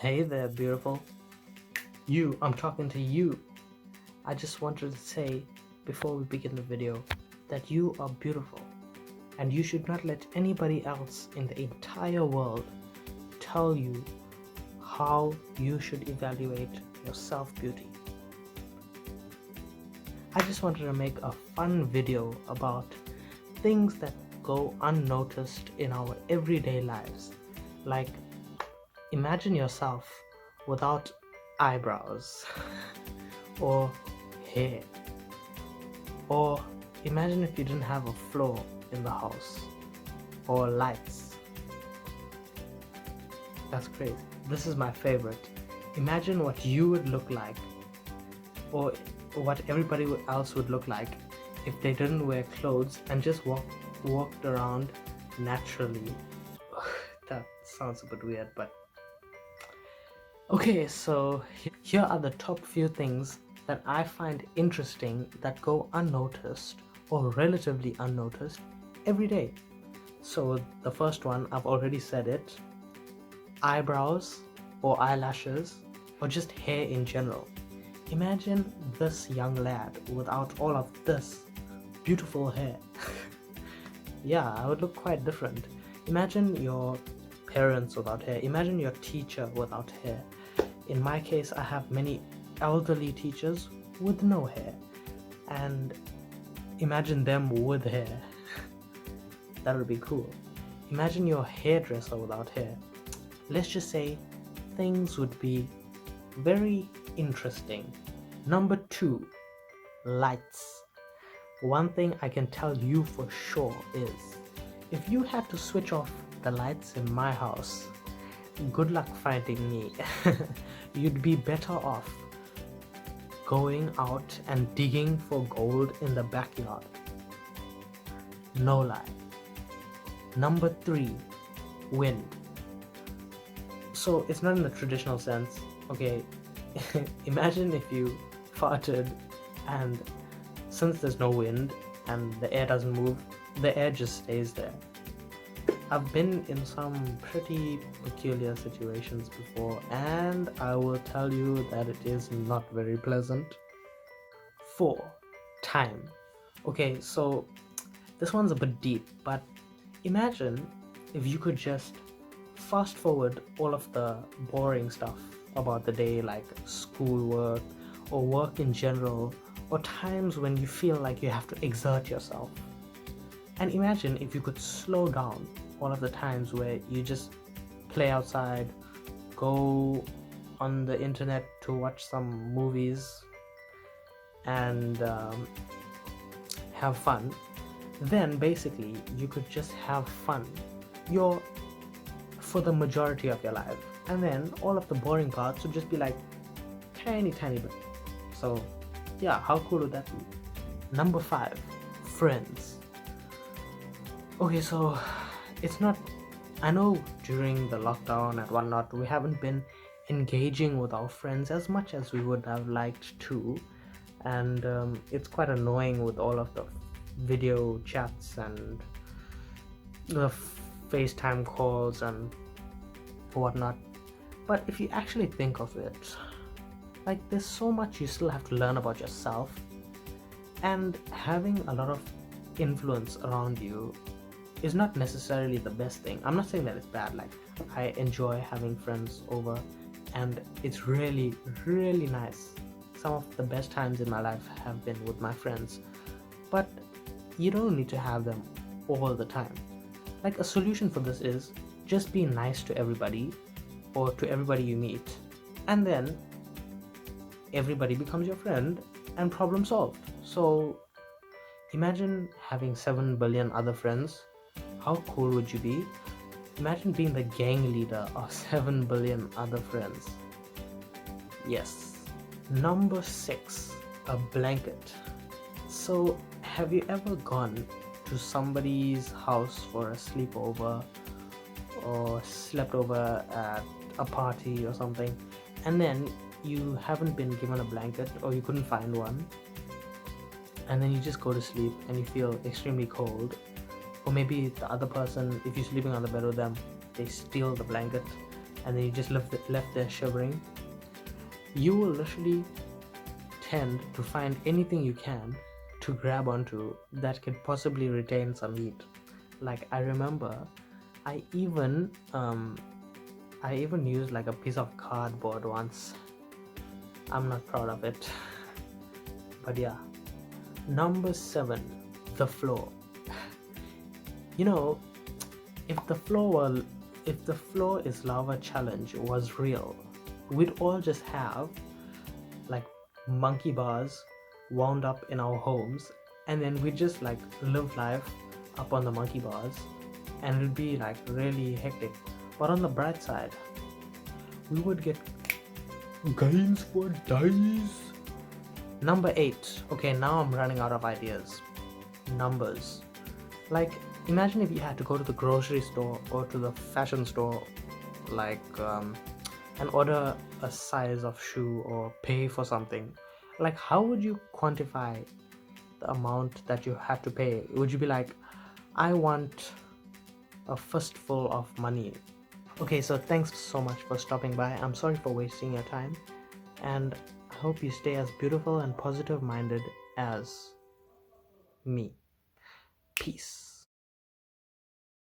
Hey there, beautiful. I'm talking to you. I just wanted to say before we begin the video that you are beautiful and you should not let anybody else in the entire world tell you how you should evaluate your self beauty. I just wanted to make a fun video about things that go unnoticed in our everyday lives. Like, imagine yourself without eyebrows or hair, or imagine if you didn't have a floor in the house or lights. That's crazy. This is my favorite. Imagine what you would look like, or what everybody else would look like if they didn't wear clothes and just walked around naturally. That sounds a bit weird, but okay, so here are the top few things that I find interesting that go unnoticed or relatively unnoticed every day. So the first one, I've already said it, eyebrows or eyelashes or just hair in general. Imagine this young lad without all of this beautiful hair. Yeah, I would look quite different. Imagine your parents without hair. Imagine your teacher without hair. In my case, I have many elderly teachers with no hair, and imagine them with hair. That would be cool. Imagine your hairdresser without hair. Let's just say things would be very interesting. Number 2, lights. One thing I can tell you for sure is if you had to switch off the lights in my house, good luck finding me. You'd be better off going out and digging for gold in the backyard. No lie. Number 3, wind. So it's not in the traditional sense. Okay, imagine if you farted and since there's no wind and the air doesn't move, the air just stays there. I've been in some pretty peculiar situations before, and I will tell you that it is not very pleasant. 4, time. Okay, so this one's a bit deep, but imagine if you could just fast forward all of the boring stuff about the day, like schoolwork or work in general, or times when you feel like you have to exert yourself. And imagine if you could slow down all of the times where you just play outside, go on the internet to watch some movies, and have fun. Then basically you could just have fun for the majority of your life, and then all of the boring parts would just be like tiny bit. So yeah, how cool would that be? Number 5, friends. Okay, so it's not, I know during the lockdown and whatnot we haven't been engaging with our friends as much as we would have liked to, and it's quite annoying with all of the video chats and the FaceTime calls and whatnot. But if you actually think of it, like, there's so much you still have to learn about yourself, and having a lot of influence around you is not necessarily the best thing. I'm not saying that it's bad. Like, I enjoy having friends over and it's really nice. Some of the best times in my life have been with my friends, but you don't need to have them all the time. Like, a solution for this is just be nice to everybody, or to everybody you meet, and then everybody becomes your friend and problem solved. So imagine having 7 billion other friends. How cool would you be? Imagine being the gang leader of 7 billion other friends. Yes. Number 6, a blanket. So have you ever gone to somebody's house for a sleepover or slept over at a party or something, and then you haven't been given a blanket or you couldn't find one, and then you just go to sleep and you feel extremely cold? Or maybe the other person, if you're sleeping on the bed with them, they steal the blanket and then you just left there shivering, you will literally tend to find anything you can to grab onto that could possibly retain some heat. Like I remember, I even used like a piece of cardboard once. I'm not proud of it, but yeah. Number 7, the floor. You know, if the floor is lava challenge was real, we'd all just have like monkey bars wound up in our homes, and then we'd just like live life up on the monkey bars, and it'd be like really hectic. But on the bright side, we would get gains for days. Number 8. Okay, now I'm running out of ideas. Numbers. Like, imagine if you had to go to the grocery store or to the fashion store, like, and order a size of shoe or pay for something. Like, how would you quantify the amount that you had to pay? Would you be like, I want a fistful of money? Okay, so thanks so much for stopping by. I'm sorry for wasting your time, and I hope you stay as beautiful and positive minded as me. Peace.